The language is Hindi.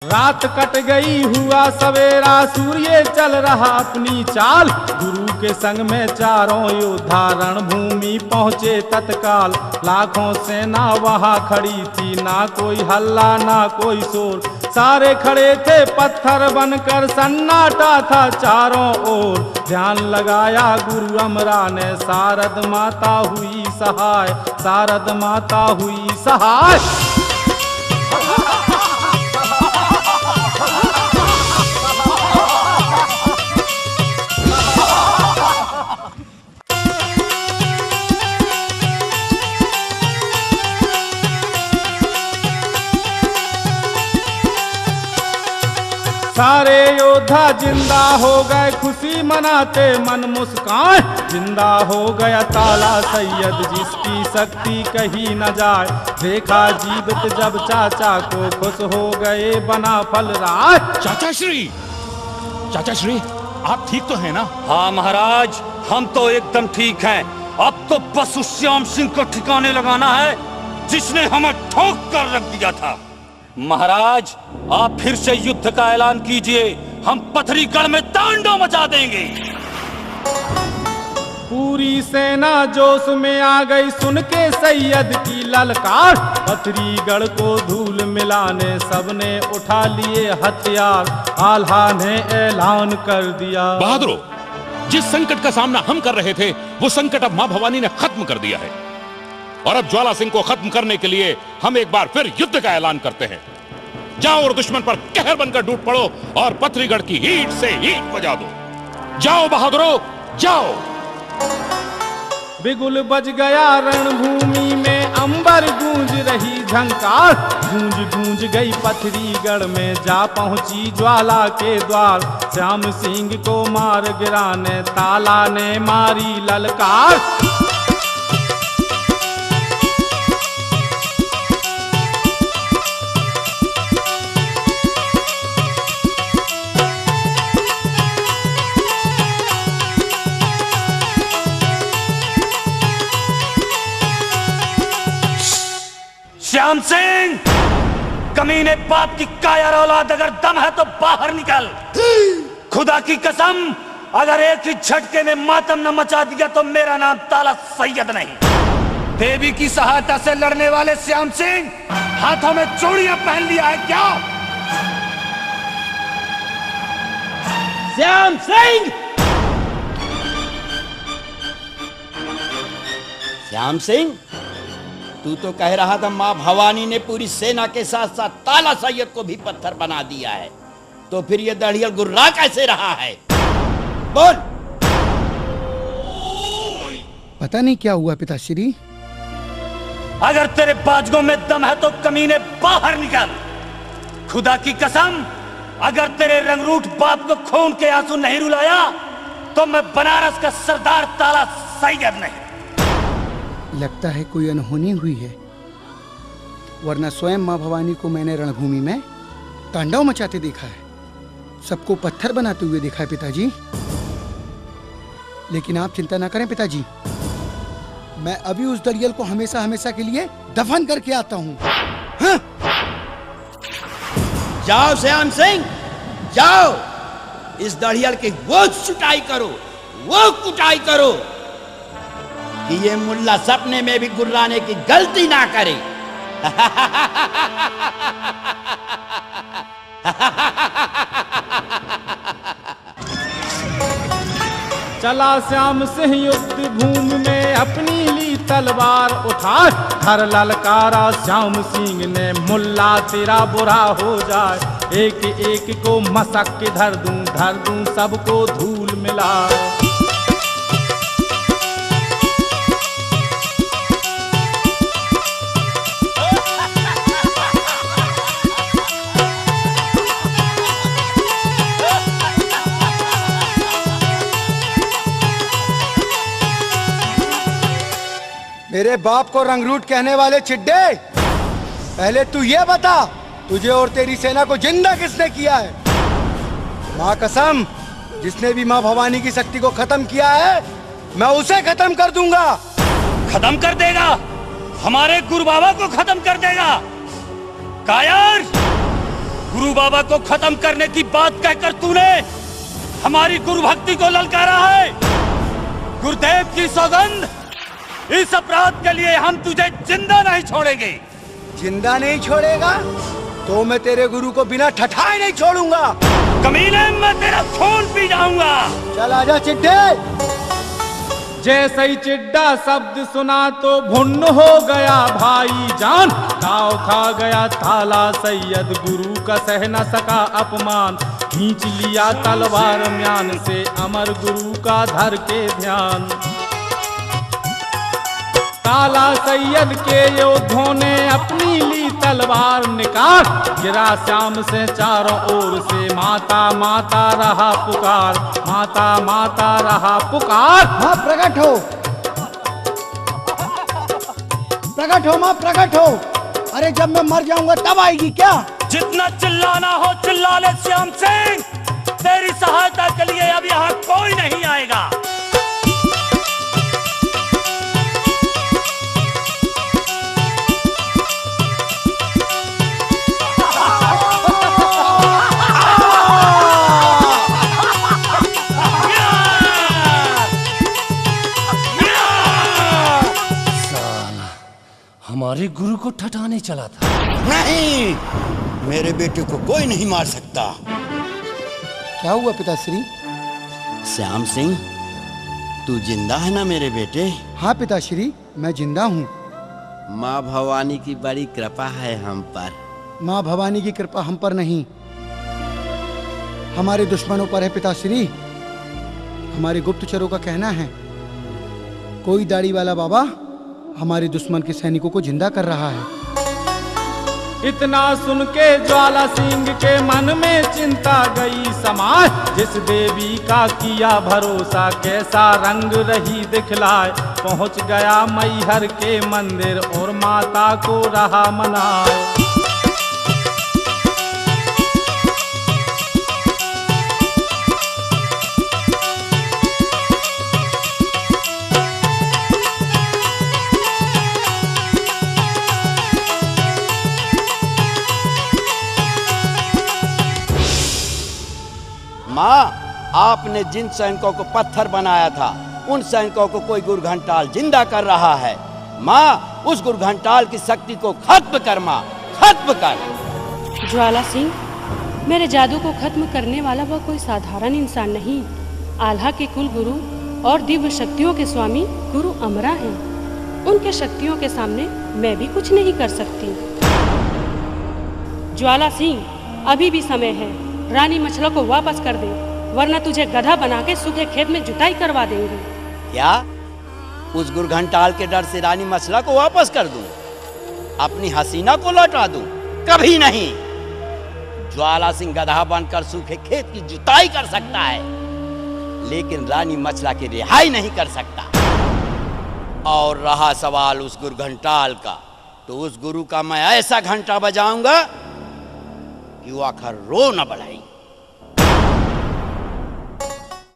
रात कट गई हुआ सवेरा, सूर्य चल रहा अपनी चाल। गुरु के संग में चारों योद्धा रणभूमि पहुँचे तत्काल। लाखों सेना वहाँ खड़ी थी, ना कोई हल्ला ना कोई शोर। सारे खड़े थे पत्थर बनकर, सन्नाटा था चारों ओर। ध्यान लगाया गुरु अमरा ने, शारद माता हुई सहाय, शारद माता हुई सहाय। सारे योद्धा जिंदा हो गए, खुशी मनाते मन मुस्कान। जिंदा हो गया ताला सैयद, जिसकी शक्ति कही न जाए। देखा जीवित जब चाचा को, खुश हो गए बना फलराज। चाचा श्री आप ठीक तो हैं ना? हाँ महाराज, हम तो एकदम ठीक हैं। अब तो बस उस श्याम सिंह को ठिकाने लगाना है, जिसने हमें ठोक कर रख दिया था। महाराज, आप फिर से युद्ध का ऐलान कीजिए, हम पथरीगढ़ में तांडव मचा देंगे। पूरी सेना जोश में आ गई, सुन के सैयद की ललकार। पथरीगढ़ को धूल मिलाने सबने उठा लिए हथियार। आल्हा ने ऐलान कर दिया, बहादुरों, जिस संकट का सामना हम कर रहे थे, वो संकट अब मां भवानी ने खत्म कर दिया है। और अब ज्वाला सिंह को खत्म करने के लिए हम एक बार फिर युद्ध का ऐलान करते हैं। जाओ और दुश्मन पर कहर बनकर टूट पड़ो और पथरीगढ़ की ईंट से ईंट बजा दो। जाओ बहादुरों, जाओ। बिगुल बज गया रणभूमि में, अंबर गूंज रही झंकार। गूंज गूंज गई पथरीगढ़ में, जा पहुंची ज्वाला के द्वार। श्याम सिंह को मार गिराने ताला ने मारी ललकार। श्याम सिंह, कमीने बाप की कायर औलाद, अगर दम है तो बाहर निकल। खुदा की कसम, अगर एक ही झटके में मातम न मचा दिया तो मेरा नाम ताला सैयद नहीं। देवी की सहायता से लड़ने वाले श्याम सिंह हाथों में चूड़ियां पहन लिया है क्या? श्याम सिंह! श्याम सिंह, तू तो कह रहा था मां भवानी ने पूरी सेना के साथ साथ ताला सैयद को भी पत्थर बना दिया है, तो फिर ये दढ़ियल गुर्रा कैसे रहा है? बोल। पता नहीं क्या हुआ पिताश्री। अगर तेरे बाजुओं में दम है तो कमीने बाहर निकल। खुदा की कसम, अगर तेरे रंगरूट बाप को खून के आंसू नहीं रुलाया तो मैं बनारस का सरदार ताला सैयद नहीं। लगता है कोई अनहोनी हुई है, वरना स्वयं मां भवानी को मैंने रणभूमि में तांडव मचाते देखा है, सबको पत्थर बनाते हुए देखा है पिताजी। लेकिन आप चिंता ना करें पिताजी, मैं अभी उस दरियल को हमेशा हमेशा के लिए दफन करके आता हूँ। हाँ? जाओ श्याम सिंह, जाओ, इस दढ़ियल की वो चुटाई करो, वो कुटाई करो कि ये मुल्ला सपने में भी गुर्राने की गलती ना करे। चला श्याम सिंह युद्ध भूमि में, अपनी ली तलवार उठा। हर ललकारा श्याम सिंह ने, मुल्ला तेरा बुरा हो जाए। एक एक को मसक के धर दूं सबको धूल मिलाए। मेरे बाप को रंगरूट कहने वाले चिड्डे, पहले तू ये बता, तुझे और तेरी सेना को जिंदा किसने किया है? मां कसम, जिसने भी मां भवानी की शक्ति को खत्म किया है, मैं उसे खत्म कर दूंगा। खत्म कर देगा? हमारे गुरु बाबा को खत्म कर देगा? कायर, गुरु बाबा को खत्म करने की बात कहकर तूने हमारी गुरु भक्ति को ललकारा है। गुरुदेव की सौगंध, इस अपराध के लिए हम तुझे जिंदा नहीं छोड़ेंगे। जिंदा नहीं छोड़ेगा तो मैं तेरे गुरु को बिना ठठाए नहीं छोड़ूंगा। कमीने, मैं तेरा खून पी जाऊंगा। चल आजा चिड्डे। जैसे ही चिड्डा शब्द सुना तो भुन्न हो गया भाईजान। दाव खा गया थाला सैयद, गुरु का सह न सका अपमान। खींच लिया तलवार म्यान से, अमर गुरु का धर के ध्यान। काला सैयद के योद्धों ने अपनी ली तलवार निकाल। गिरा श्याम से चारों ओर से, माता माता रहा पुकार, माता माता रहा पुकार। माँ प्रकट हो, प्रकट हो माँ, प्रकट हो। अरे जब मैं मर जाऊंगा तब आएगी क्या? जितना चिल्लाना हो चिल्ला ले श्याम सिंह। तेरी सहायता के लिए अब यहाँ कोई नहीं आएगा। हमारे गुरु को ठठाने चला था। नहीं, मेरे बेटे को कोई नहीं मार सकता। क्या हुआ पिताश्री? श्याम सिंह, तू जिंदा है ना मेरे बेटे? हाँ पिताश्री, मैं जिंदा हूँ। माँ भवानी की बड़ी कृपा है हम पर। माँ भवानी की कृपा हम पर नहीं, हमारे दुश्मनों पर है पिताश्री। हमारे गुप्तचरों का कहना है कोई दाढ़ी वाला बाबा हमारे दुश्मन के सैनिकों को जिंदा कर रहा है। इतना सुन के ज्वाला सिंह के मन में चिंता गई समाए। जिस देवी का किया भरोसा, कैसा रंग रही दिखलाए। पहुंच गया मैहर के मंदिर और माता को रहा मनाए। माँ, आपने जिन सैनिकों को पत्थर बनाया था उन सैनिकों को कोई गुरघंटाल जिंदा कर रहा है। माँ, उस गुरघंटाल की शक्ति को खत्म कर माँ, खत्म कर। ज्वाला सिंह, मेरे जादू को खत्म करने वाला वह कोई साधारण इंसान नहीं, आल्हा के कुल गुरु और दिव्य शक्तियों के स्वामी गुरु अमरा हैं। उनके शक्तियों के सामने मैं भी कुछ नहीं कर सकती। ज्वाला सिंह, अभी भी समय है, रानी मछला को वापस कर दे, वरना तुझे गधा बना के सूखे खेत में जुताई करवा देंगे। क्या उस गुरघंटाल के डर से रानी मछला को वापस कर दूं? अपनी हसीना को लौटा दूं? कभी नहीं। ज्वाला सिंह गधा बनकर सूखे खेत की जुताई कर सकता है, लेकिन रानी मछला की रिहाई नहीं कर सकता। और रहा सवाल उस गुरघंटाल का, तो उस गुरु का मैं ऐसा घंटा बजाऊंगा कि वो आखिर रो न बढ़ाएगी।